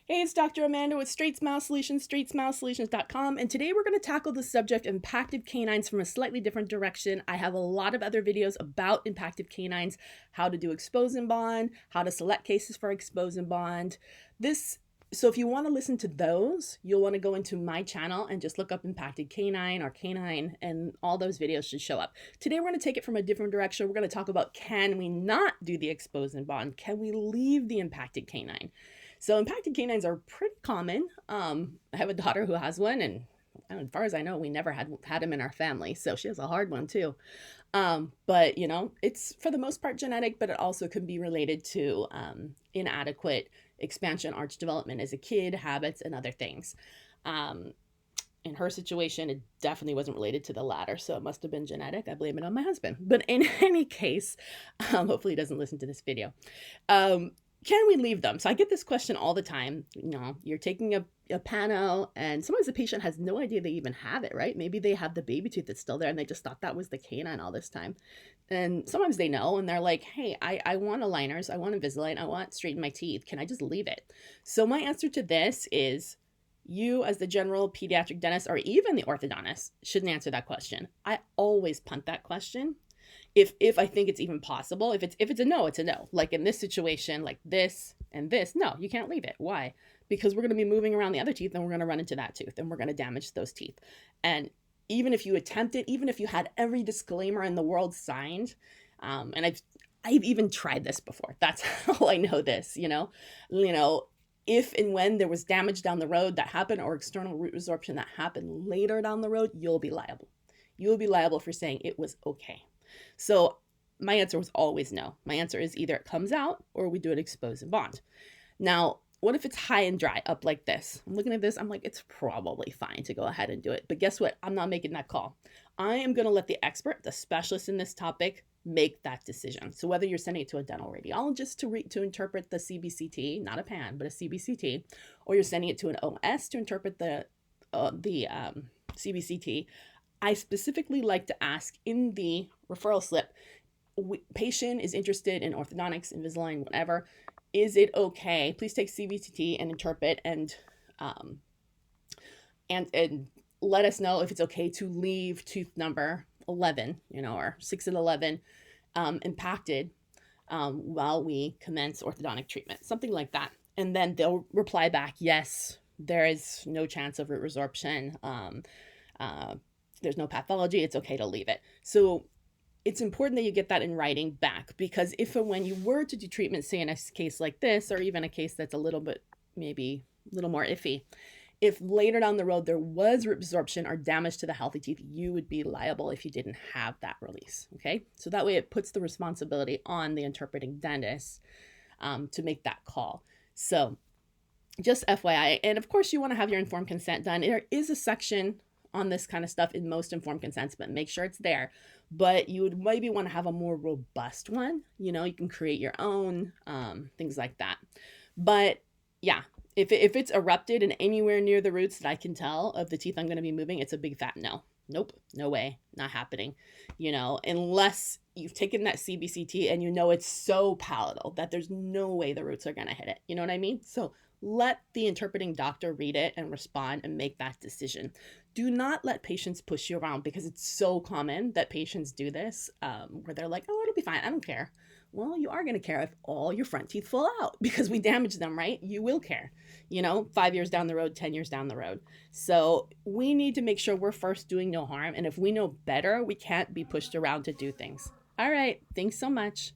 Hey, it's Dr. Amanda with StraightSmile Solutions, StraightSmileSolutions.com, and today we're going to tackle the subject of impactive canines from a slightly different direction. I have a lot of other videos about impactive canines, how to do expose and bond, how to select cases for expose and bond. So if you want to listen to those, you'll want to go into my channel and just look up impacted canine or canine, and all those videos should show up. Today we're going to take it from a different direction. We're going to talk about, can we not do the expose and bond? Can we leave the impacted canine? So impacted canines are pretty common. I have a daughter who has one, and as far as I know, we never had him in our family. So she has a hard one too. But it's for the most part genetic, but it also can be related to inadequate expansion arch development as a kid, habits, and other things. In her situation, it definitely wasn't related to the latter, so it must have been genetic. I blame it on my husband. But in any case, hopefully he doesn't listen to this video. Can we leave them? So I get this question all the time. You're taking a pano, and sometimes the patient has no idea they even have it, right? Maybe they have the baby tooth that's still there and they just thought that was the canine all this time. And sometimes they know and they're like, hey, I want aligners, I want Invisalign, I want to straighten my teeth. Can I just leave it? So my answer to this is, you as the general pediatric dentist or even the orthodontist shouldn't answer that question. I always punt that question. If I think it's even possible. If it's a no, it's a no. Like in this situation, like this and this, no, you can't leave it. Why? Because we're going to be moving around the other teeth and we're going to run into that tooth and we're going to damage those teeth. And even if you attempt it, even if you had every disclaimer in the world signed, and I've even tried this before. That's how I know this, if and when there was damage down the road that happened, or external root resorption that happened later down the road, you'll be liable. You'll be liable for saying it was okay. So my answer was always no. My answer is either it comes out or we do it expose and bond. Now, what if it's high and dry up like this? I'm looking at this, I'm like, it's probably fine to go ahead and do it. But guess what? I'm not making that call. I am going to let the expert, the specialist in this topic, make that decision. So whether you're sending it to a dental radiologist to interpret the CBCT, not a PAN, but a CBCT, or you're sending it to an OS to interpret the CBCT, I specifically like to ask in the referral slip, patient is interested in orthodontics, Invisalign, whatever. Is it okay? Please take CBCT and interpret and let us know if it's okay to leave tooth number 11, or 6 and 11 impacted while we commence orthodontic treatment, something like that. And then they'll reply back, yes, there is no chance of root resorption. There's no pathology, it's okay to leave it. So it's important that you get that in writing back, because if and when you were to do treatment, say in a case like this, or even a case that's a little bit, maybe a little more iffy, if later down the road there was root resorption or damage to the healthy teeth, you would be liable if you didn't have that release, okay? So that way it puts the responsibility on the interpreting dentist to make that call. So just FYI, and of course you want to have your informed consent done. There is a section on this kind of stuff in most informed consents, but make sure it's there. But you would maybe want to have a more robust one. You can create your own, things like that. But yeah, if it's erupted and anywhere near the roots that I can tell of the teeth I'm going to be moving, it's a big fat no. Nope, no way, not happening. Unless you've taken that CBCT and it's so palatal that there's no way the roots are going to hit it. You know what I mean? So let the interpreting doctor read it and respond and make that decision. Do not let patients push you around, because it's so common that patients do this, where they're like, oh, it'll be fine, I don't care. Well, you are going to care if all your front teeth fall out because we damaged them, right? You will care, 5 years down the road, 10 years down the road. So we need to make sure we're first doing no harm. And if we know better, we can't be pushed around to do things. All right. Thanks so much.